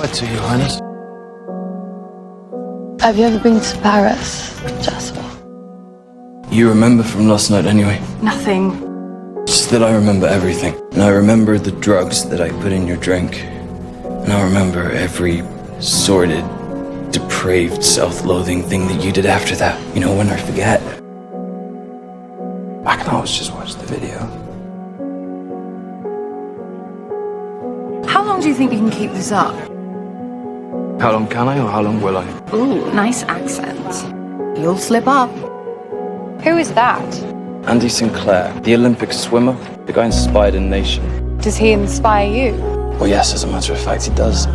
What to, Your Highness? Have you ever been to Paris, Jasper? You remember from last night anyway. Nothing. Just that I remember everything. And I remember the drugs that I put in your drink. And I remember every sordid, depraved, self-loathing thing that you did after that. You know, when I forget, I can always just watch the video. How long do you think you can keep this up? How long can I or how long will I? Ooh, nice accent. You'll slip up. Who is that? Andy Sinclair, the Olympic swimmer, the guy inspired a nation. Does he inspire you? Well, yes, as a matter of fact, he does.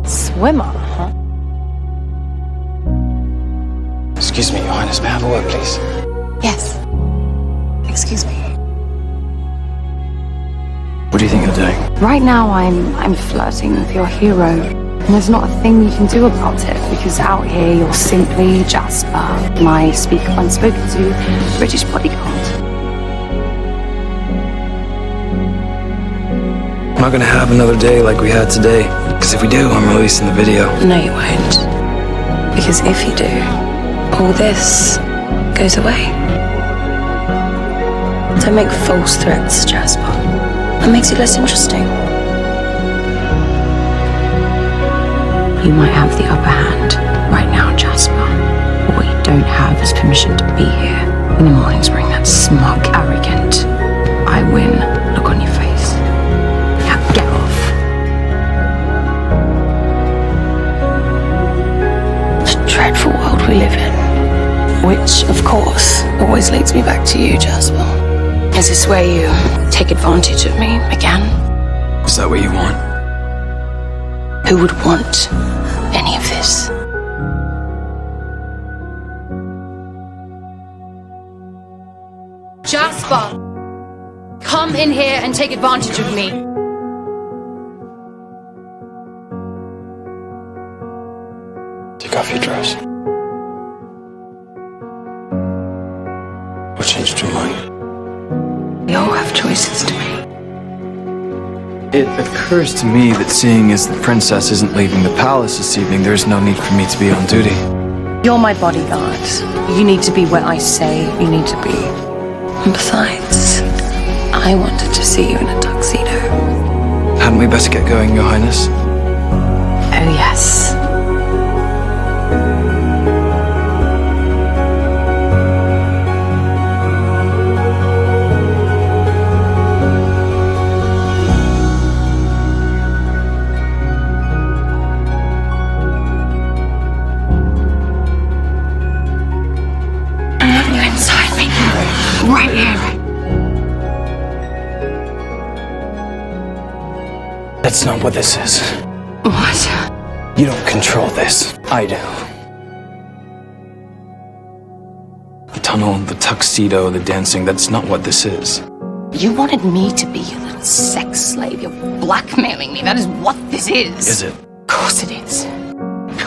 Swimmer, huh? Excuse me, Your Highness, may I have a word, please? Yes. Excuse me. What do you think you're doing? Right now I'm flirting with your hero. And there's not a thing you can do about it, because out here you're simply Jasper, my unspoken to British bodyguard. I'm not gonna have another day like we had today. Because if we do, I'm releasing the video. No, you won't. Because if you do, all this goes away. Don't make false threats, Jasper. That makes it less interesting. You might have the upper hand right now, Jasper. But what you don't have is permission to be here in the mornings wearing that smug, arrogant, I win look on your face. Now get off. It's a dreadful world we live in. Which, of course, always leads me back to you, Jasper. Is this where you take advantage of me again? Is that what you want? Who would want any of this? Jasper! Come in here and take advantage of me. Take off your dress. What changed your mind? We all have choices to make. It occurs to me that seeing as the princess isn't leaving the palace this evening, there's no need for me to be on duty. You're my bodyguard. You need to be where I say you need to be. And besides, I wanted to see you in a tuxedo. Hadn't we better get going, Your Highness? Oh, yes. Right here. That's not what this is. What? You don't control this. I do. The tunnel, the tuxedo, the dancing, that's not what this is. You wanted me to be your little sex slave. You're blackmailing me. That is what this is. Is it? Of course it is.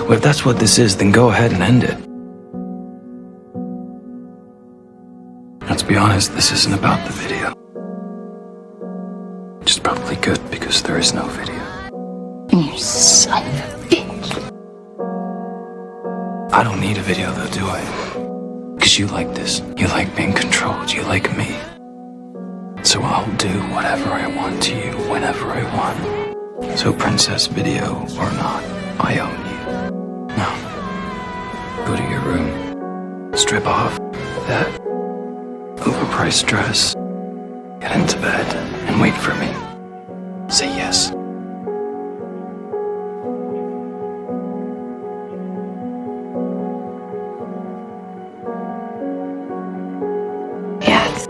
Well, if that's what this is, then go ahead and end it. Let's be honest, this isn't about the video. Which is probably good, because there is no video. You son of a bitch. I don't need a video though, do I? Because you like this. You like being controlled. You like me. So I'll do whatever I want to you, whenever I want. So princess video or not, I own you. Now, go to your room. Strip off that overpriced dress, get into bed, and wait for me. Say yes. Yes.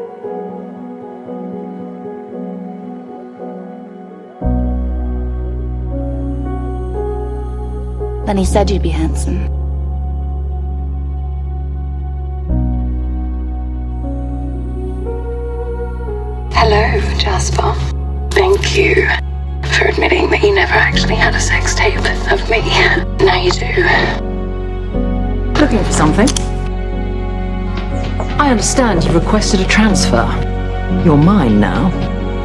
Then he said you'd be handsome. Hello, Jasper. Thank you for admitting that you never actually had a sex tape of me. Now you do. Looking for something? I understand you requested a transfer. You're mine now.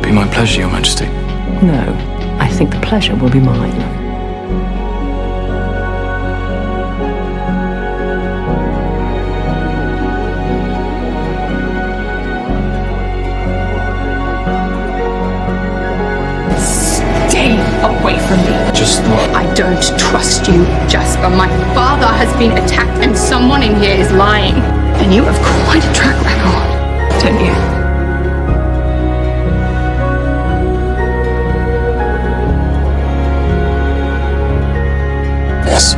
Be my pleasure, Your Majesty. No, I think the pleasure will be mine. Stay away from me. Just look. I don't trust you, Jasper. My father has been attacked and someone in here is lying. And you have quite a track record, don't you? Yes.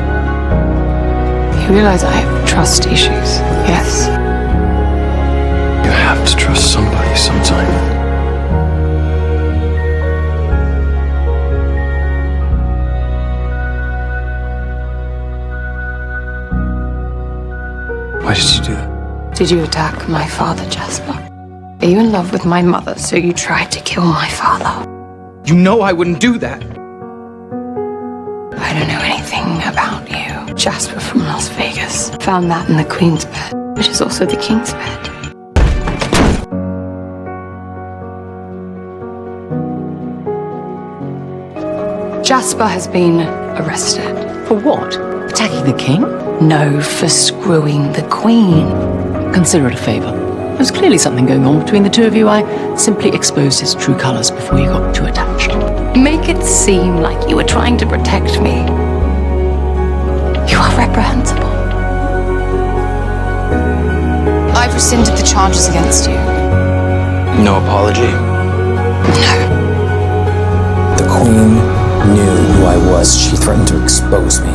You realize I have trust issues, yes? You have to trust somebody sometime. Why did you do that? Did you attack my father, Jasper? Are you in love with my mother, so you tried to kill my father? You know I wouldn't do that. I don't know anything about you. Jasper from Las Vegas found that in the Queen's bed, which is also the King's bed. Jasper has been arrested. For what? Attacking the king? No, for screwing the Queen. Consider it a favour. There's clearly something going on between the two of you. I simply exposed his true colours before you got too attached. Make it seem like you were trying to protect me. You are reprehensible. I've rescinded the charges against you. No apology. No. The Queen knew who I was. She threatened to expose me.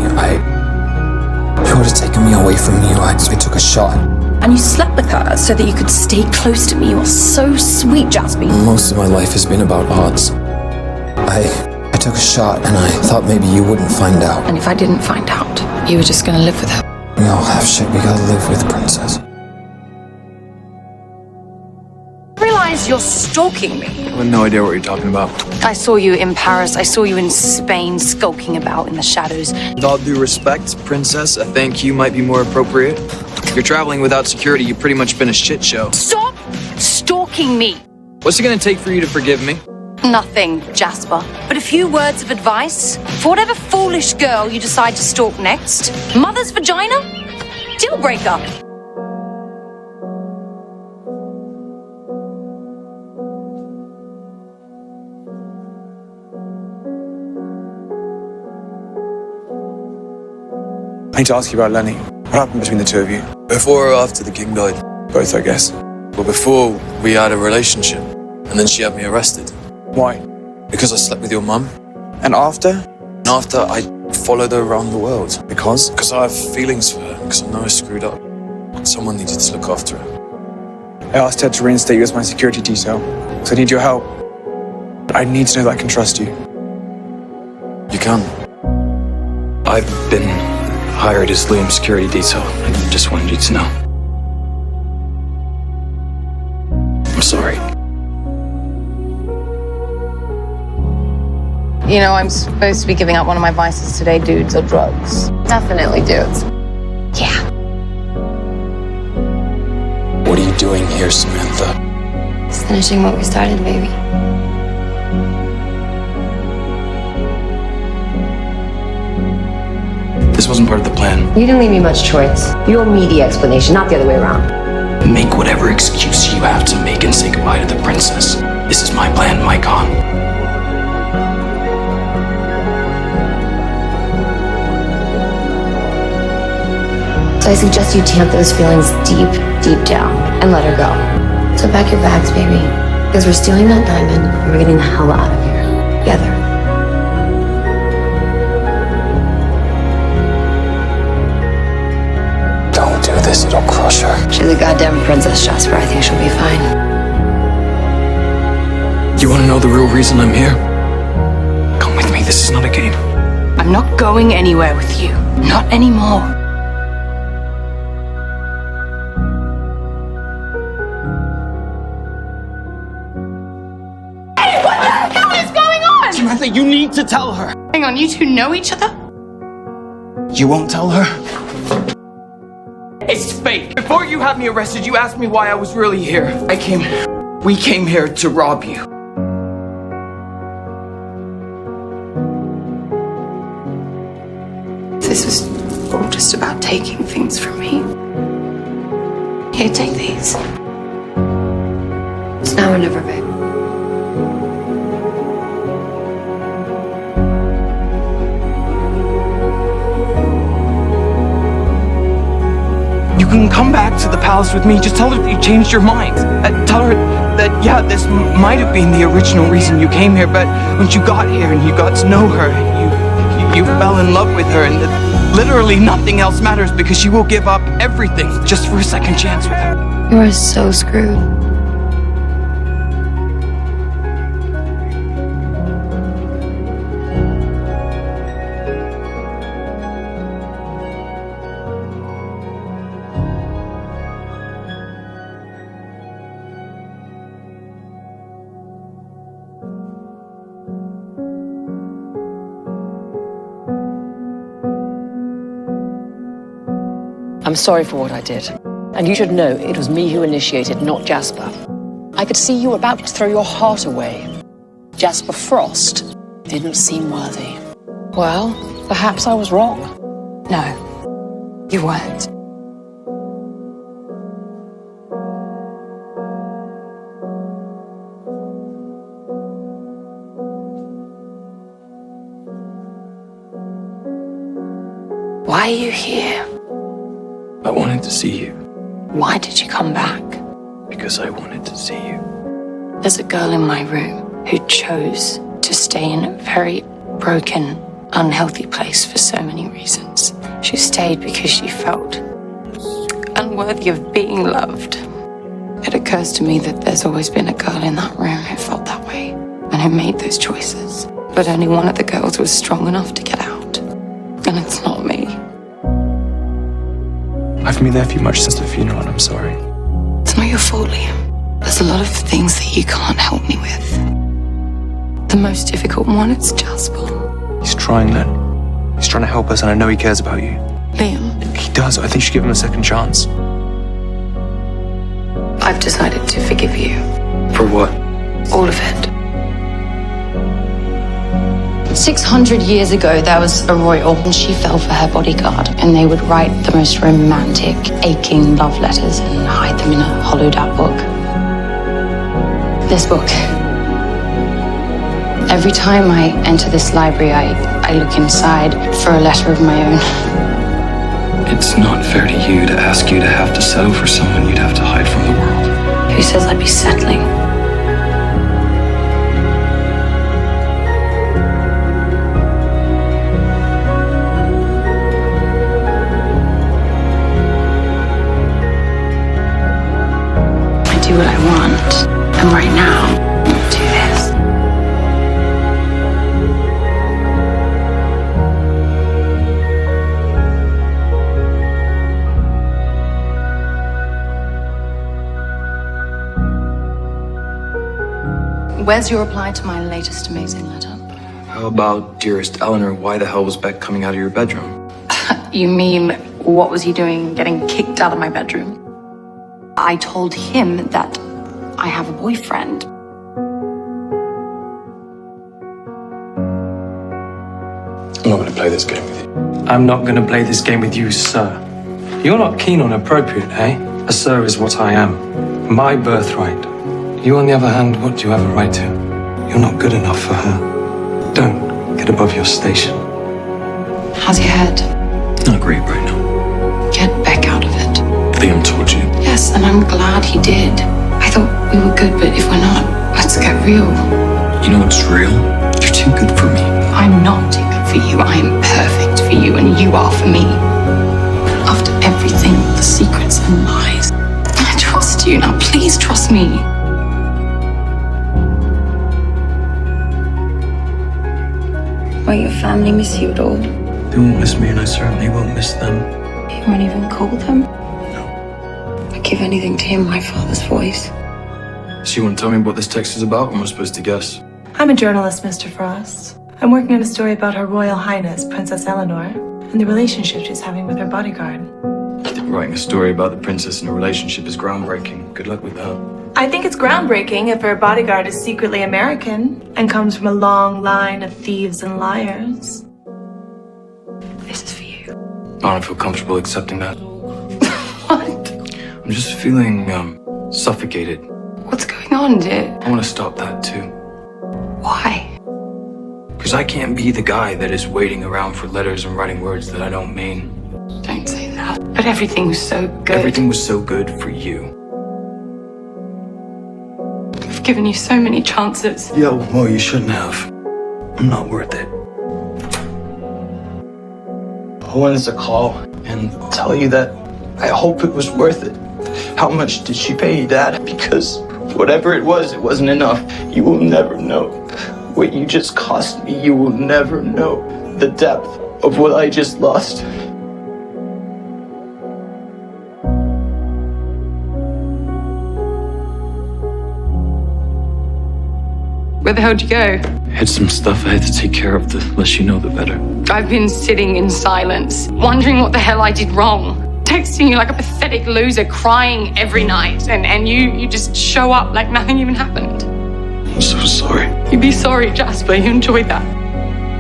She would have taken me away from you. I took a shot. And you slept with her so that you could stay close to me. You are so sweet, Jasper. Most of my life has been about odds. I took a shot and I thought maybe you wouldn't find out. And if I didn't find out, you were just gonna live with her. We all have shit we gotta live with, Princess. I realize you're stalking me. I have no idea what you're talking about. I saw you in Paris. I saw you in Spain, skulking about in the shadows. With all due respect, Princess, I think you might be more appropriate. If you're traveling without security, you've pretty much been a shit show. Stop stalking me. What's it gonna take for you to forgive me? Nothing, Jasper. But a few words of advice for whatever foolish girl you decide to stalk next. Mother's vagina? Deal breaker. I need to ask you about Lenny. What happened between the two of you? Before or after the king died? Both, I guess. Well, before, we had a relationship. And then she had me arrested. Why? Because I slept with your mum. And after? And after, I followed her around the world. Because? Because I have feelings for her. Because I know I screwed up. Someone needed to look after her. I asked Ted to reinstate you as my security detail. So I need your help. I need to know that I can trust you. You can. I've been hired as Liam's security detail. I just wanted you to know. I'm sorry. You know, I'm supposed to be giving up one of my vices today, dudes or drugs. Definitely dudes. Yeah. What are you doing here, Samantha? Just finishing what we started, baby. This wasn't part of the plan. You didn't leave me much choice. Your media explanation, not the other way around. Make whatever excuse you have to make and say goodbye to the princess. This is my plan, my con. So I suggest you tamp those feelings deep, deep down and let her go. So pack your bags, baby. Because we're stealing that diamond and we're getting the hell out of here. Together. Don't do this, it'll crush her. She's a goddamn princess, Jasper. I think she'll be fine. You want to know the real reason I'm here? Come with me, this is not a game. I'm not going anywhere with you. Not anymore. Samantha, you need to tell her. Hang on, you two know each other? You won't tell her? It's fake. Before you had me arrested, you asked me why I was really here. We came here to rob you. This was all just about taking things from me. Here, take these. It's now or never, babe. You can come back to the palace with me. Just tell her that you changed your mind. Tell her that, yeah, this might have been the original reason you came here, but once you got here and you got to know her, you fell in love with her, and that literally nothing else matters because you will give up everything just for a second chance with her. You are so screwed. I'm sorry for what I did. And you should know it was me who initiated, not Jasper. I could see you were about to throw your heart away. Jasper Frost didn't seem worthy. Well, perhaps I was wrong. No, you weren't. Why are you here? I wanted to see you Why did you come back? because I wanted to see you. There's a girl in my room who chose to stay in a very broken, unhealthy place for so many reasons. She stayed because she felt unworthy of being loved. It occurs to me that there's always been a girl in that room who felt that way and who made those choices. But only one of the girls was strong enough to get out. And it's not me. I haven't been there for you much since the funeral, and I'm sorry. It's not your fault, Liam. There's a lot of things that you can't help me with. The most difficult one is Jasper. He's trying, Len. He's trying to help us, and I know he cares about you. Liam, He does. I think you should give him a second chance. I've decided to forgive you. For what? All of it. 600 years ago, there was a royal, and she fell for her bodyguard. And they would write the most romantic, aching love letters and hide them in a hollowed-out book. This book. Every time I enter this library, I look inside for a letter of my own. It's not fair to you to ask you to have to settle for someone you'd have to hide from the world. Who says I'd be settling? I do what I want, and right now, I'll do this. Where's your reply to my latest amazing letter? How about, dearest Eleanor, why the hell was Beck coming out of your bedroom? You mean, what was he doing getting kicked out of my bedroom? I told him that I have a boyfriend. I'm not going to play this game with you. I'm not going to play this game with you, sir. You're not keen on appropriate, eh? A sir is what I am. My birthright. You, on the other hand, what do you have a right to? You're not good enough for her. Don't get above your station. How's your head? Not great right now. Get Beck out of it. Liam told you. Yes, and I'm glad he did. I thought we were good, but if we're not, let's get real. You know what's real? You're too good for me. I'm not too good for you. I am perfect for you, and you are for me. After everything, the secrets and lies. I trust you. Now please trust me. Won't your family miss you at all? They won't miss me, and I certainly won't miss them. You won't even call them? No. I'd give anything to hear my father's voice. So you want to tell me what this text is about, or am I supposed to guess? I'm a journalist, Mr. Frost. I'm working on a story about Her Royal Highness, Princess Eleanor, and the relationship she's having with her bodyguard. I think writing a story about the princess and a relationship is groundbreaking. Good luck with that. I think it's groundbreaking if her bodyguard is secretly American and comes from a long line of thieves and liars. This is for you. I don't feel comfortable accepting that. What? I'm just feeling, suffocated. What's going on, dear? I want to stop that too. Why? Because I can't be the guy that is waiting around for letters and writing words that I don't mean. Don't say that. But everything was so good. Everything was so good for you. I've given you so many chances. Yeah, well, you shouldn't have. I'm not worth it. I wanted to call and tell you that I hope it was worth it. How much did she pay you, Dad? Because whatever it wasn't enough. You will never know what you just cost me. You will never know the depth of what I just lost. Where the hell did you go? I had some stuff I had to take care of. The less you know, the better. I've been sitting in silence, wondering what the hell I did wrong. Texting you like a pathetic loser, crying every night, and you just show up like nothing even happened. I'm so sorry. You be sorry, Jasper. You enjoyed that.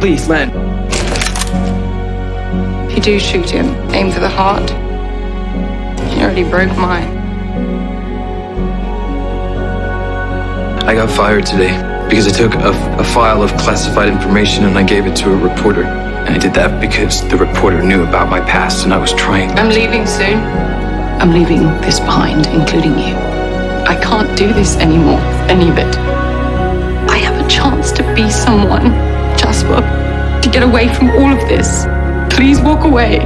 Please, Len. If you do shoot him, aim for the heart. You already broke mine. I got fired today because I took a file of classified information and I gave it to a reporter. And I did that because the reporter knew about my past and I was trying. I'm leaving soon. I'm leaving this behind, including you. I can't do this anymore, any of it. I have a chance to be someone, Jasper, to get away from all of this. Please walk away.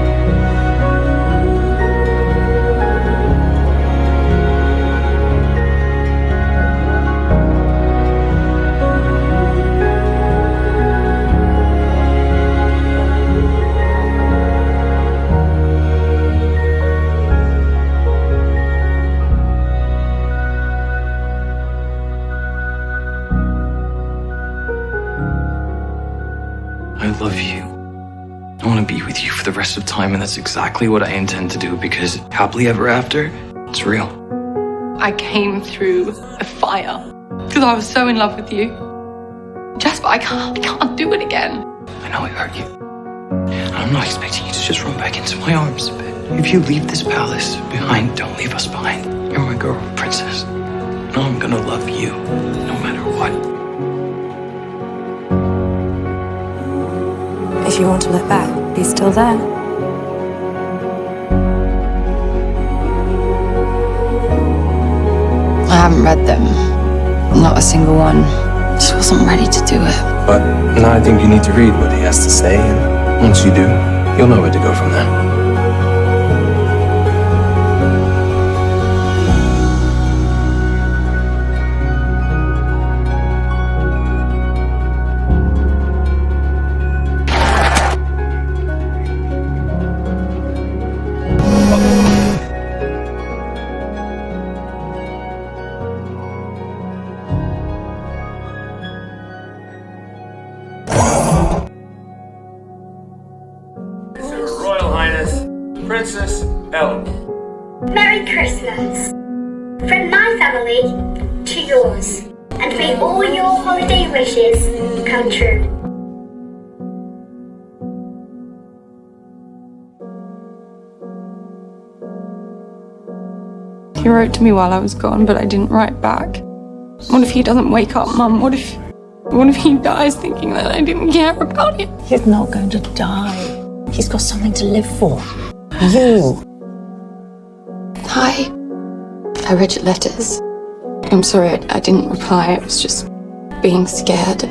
I love you. I want to be with you for the rest of time, and that's exactly what I intend to do because happily ever after, it's real. I came through the fire because I was so in love with you. Jasper, I can't do it again. I know I hurt you. And I'm not expecting you to just run back into my arms, but if you leave this palace behind, don't leave us behind. You're my girl, princess. And I'm gonna love you, no matter what. If you want to look back, he's still there. I haven't read them. Not a single one. Just wasn't ready to do it. But now I think you need to read what he has to say, and once you do, you'll know where to go from there. Princess Eleanor. Merry Christmas. From my family to yours. And may all your holiday wishes come true. He wrote to me while I was gone, but I didn't write back. What if he doesn't wake up, Mum? What if he dies thinking that I didn't care about him? He's not going to die. He's got something to live for. You. Hi. I read your letters. I'm sorry I didn't reply. I was just being scared.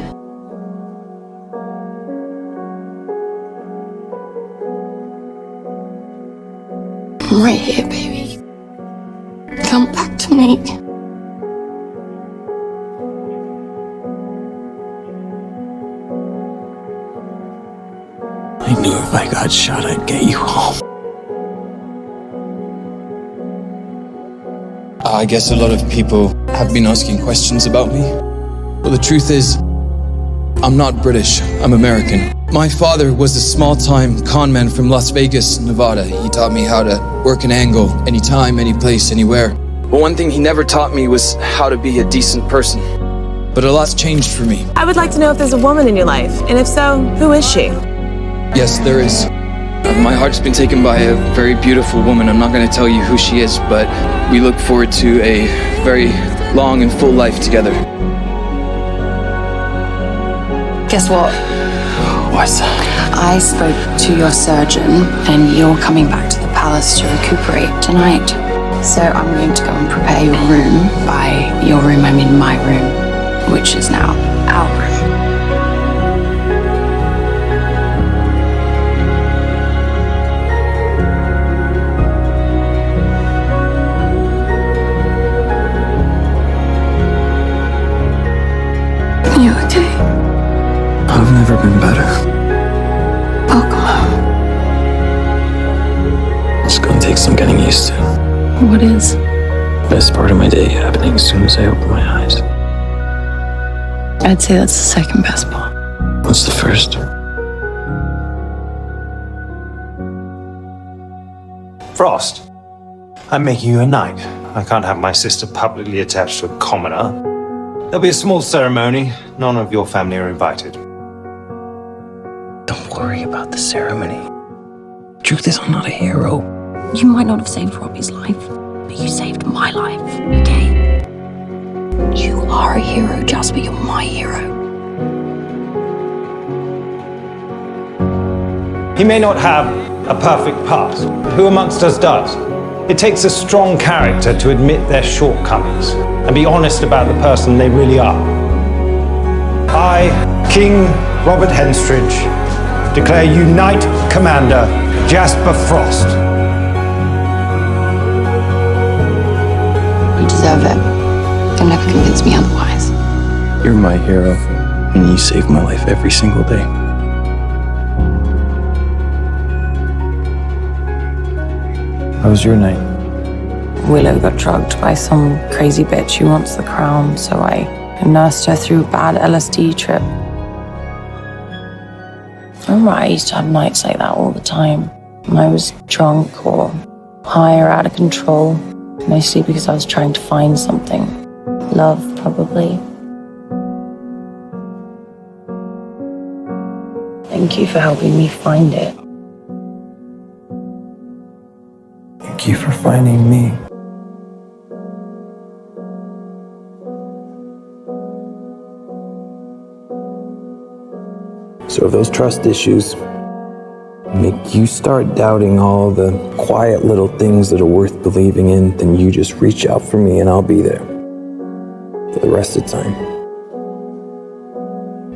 I'm right here, baby. Come back to me. I knew if I got shot, I'd get you home. I guess a lot of people have been asking questions about me. Well, the truth is, I'm not British, I'm American. My father was a small-time con man from Las Vegas, Nevada. He taught me how to work an angle, anytime, any place, anywhere. But one thing he never taught me was how to be a decent person. But a lot's changed for me. I would like to know if there's a woman in your life, and if so, who is she? Yes, there is. My heart's been taken by a very beautiful woman. I'm not going to tell you who she is, but we look forward to a very long and full life together. Guess what? What's I spoke to your surgeon, and you're coming back to the palace to recuperate tonight. So I'm going to go and prepare your room. By your room, I mean my room, which is now our room. You okay? I've never been better. Welcome home. It's gonna take some getting used to. What is? Best part of my day happening as soon as I open my eyes. I'd say that's the second best part. What's the first? Frost, I'm making you a knight. I can't have my sister publicly attached to a commoner. There'll be a small ceremony. None of your family are invited. Don't worry about the ceremony. Truth is, I'm not a hero. You might not have saved Robbie's life, but you saved my life, okay? You are a hero, Jasper. You're my hero. He may not have a perfect past, but who amongst us does? It takes a strong character to admit their shortcomings and be honest about the person they really are. I, King Robert Henstridge, declare you Knight Commander Jasper Frost. You deserve it. Don't ever convince me otherwise. You're my hero, and you save my life every single day. How was your night? Willow got drugged by some crazy bitch who wants the crown, so I nursed her through a bad LSD trip. I remember I used to have nights like that all the time. When I was drunk or high or out of control, mostly because I was trying to find something. Love, probably. Thank you for helping me find it. Thank you for finding me. So if those trust issues make you start doubting all the quiet little things that are worth believing in, then you just reach out for me and I'll be there for the rest of the time.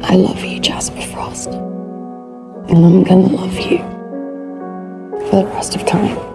I love you, Jasper Frost. And I'm gonna love you for the rest of time.